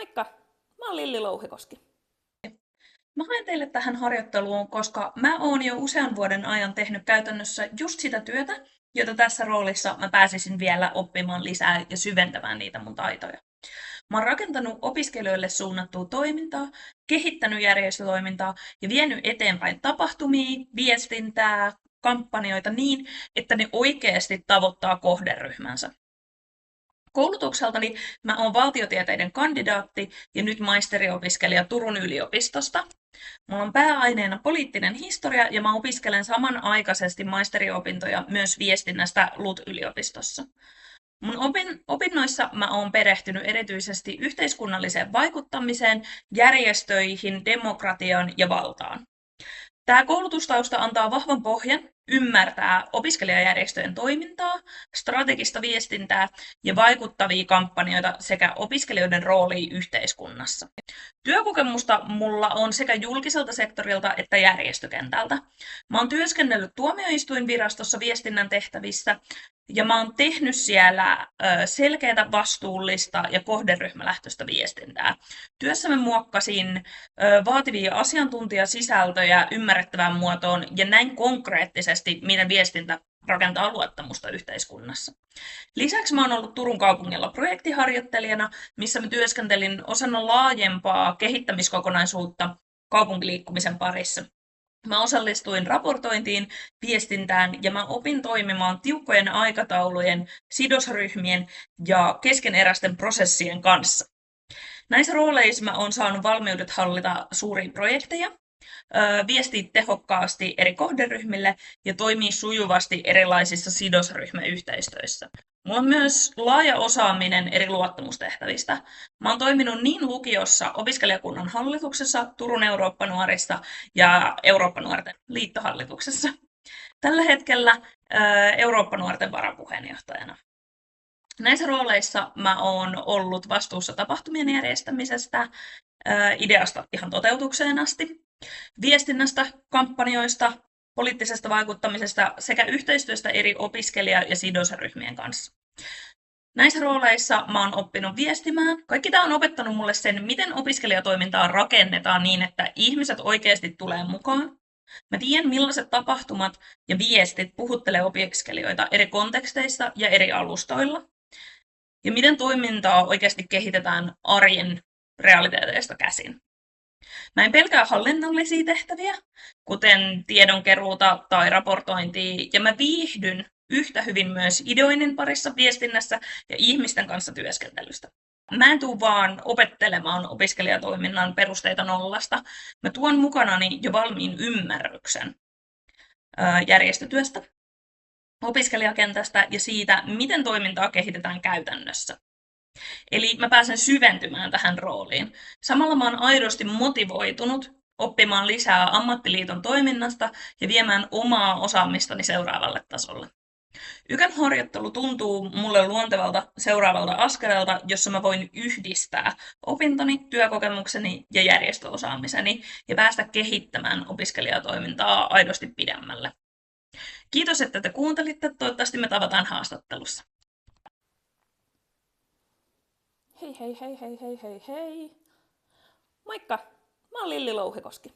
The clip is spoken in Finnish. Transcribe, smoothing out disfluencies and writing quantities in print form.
Moikka! Mä oon Lilli Louhikoski. Mä haen teille tähän harjoitteluun, koska mä oon jo usean vuoden ajan tehnyt käytännössä just sitä työtä, jota tässä roolissa mä pääsisin vielä oppimaan lisää ja syventämään niitä mun taitoja. Mä oon rakentanut opiskelijoille suunnattua toimintaa, kehittänyt järjestötoimintaa ja vienyt eteenpäin tapahtumia, viestintää, kampanjoita niin, että ne oikeasti tavoittaa kohderyhmänsä. Koulutukseltani mä oon valtiotieteiden kandidaatti ja nyt maisteriopiskelija Turun yliopistosta. Mulla on pääaineena poliittinen historia ja mä opiskelen samanaikaisesti maisteriopintoja myös viestinnästä LUT-yliopistossa. Mun opinnoissa mä oon perehtynyt erityisesti yhteiskunnalliseen vaikuttamiseen, järjestöihin, demokratiaan ja valtaan. Tämä koulutustausta antaa vahvan pohjan ymmärtää opiskelijajärjestöjen toimintaa, strategista viestintää ja vaikuttavia kampanjoita sekä opiskelijoiden roolia yhteiskunnassa. Työkokemusta mulla on sekä julkiselta sektorilta että järjestökentältä. Mä oon työskennellyt tuomioistuinvirastossa viestinnän tehtävissä ja mä oon tehnyt siellä selkeätä, vastuullista ja kohderyhmälähtöistä viestintää. Työssä mä muokkasin vaativia asiantuntijasisältöjä ymmärrettävään muotoon ja näin konkreettisesti, miten viestintä rakentaa luottamusta yhteiskunnassa. Lisäksi mä oon ollut Turun kaupungilla projektiharjoittelijana, missä mä työskentelin osana laajempaa kehittämiskokonaisuutta kaupunkiliikkumisen parissa. Mä osallistuin raportointiin, viestintään ja mä opin toimimaan tiukkojen aikataulujen, sidosryhmien ja keskeneräisten prosessien kanssa. Näissä rooleissa mä oon saanut valmiudet hallita suuria projekteja, viestiä tehokkaasti eri kohderyhmille ja toimia sujuvasti erilaisissa sidosryhmäyhteistyöissä. Mulla on myös laaja osaaminen eri luottamustehtävistä. Mä oon toiminut niin lukiossa, opiskelijakunnan hallituksessa, Turun Eurooppa-nuorissa ja Eurooppa-nuorten liittohallituksessa. Tällä hetkellä Eurooppa-nuorten varapuheenjohtajana. Näissä rooleissa mä oon ollut vastuussa tapahtumien järjestämisestä, ideasta ihan toteutukseen asti, viestinnästä, kampanjoista, poliittisesta vaikuttamisesta sekä yhteistyöstä eri opiskelija- ja sidosryhmien kanssa. Näissä rooleissa mä oon oppinut viestimään. Kaikki tämä on opettanut mulle sen, miten opiskelijatoimintaa rakennetaan niin, että ihmiset oikeasti tulee mukaan. Mä tiedän, millaiset tapahtumat ja viestit puhuttelee opiskelijoita eri konteksteissa ja eri alustoilla. Ja miten toimintaa oikeasti kehitetään arjen realiteeteista käsin. Mä en pelkää hallinnollisia tehtäviä, kuten tiedonkeruuta tai raportointia, ja mä viihdyn yhtä hyvin myös ideoinnin parissa, viestinnässä ja ihmisten kanssa työskentelystä. Mä en tule vaan opettelemaan opiskelijatoiminnan perusteita nollasta. Mä tuon mukanani jo valmiin ymmärryksen järjestötyöstä, opiskelijakentästä ja siitä, miten toimintaa kehitetään käytännössä. Eli mä pääsen syventymään tähän rooliin. Samalla mä oon aidosti motivoitunut oppimaan lisää ammattiliiton toiminnasta ja viemään omaa osaamistani seuraavalle tasolle. Ykän harjoittelu tuntuu mulle luontevalta seuraavalta askeleelta, jossa mä voin yhdistää opintoni, työkokemukseni ja järjestöosaamiseni ja päästä kehittämään opiskelijatoimintaa aidosti pidemmälle. Kiitos, että te kuuntelitte. Toivottavasti me tavataan haastattelussa. Hei hei hei hei hei hei hei. Moikka! Mä oon Lilli Louhikoski.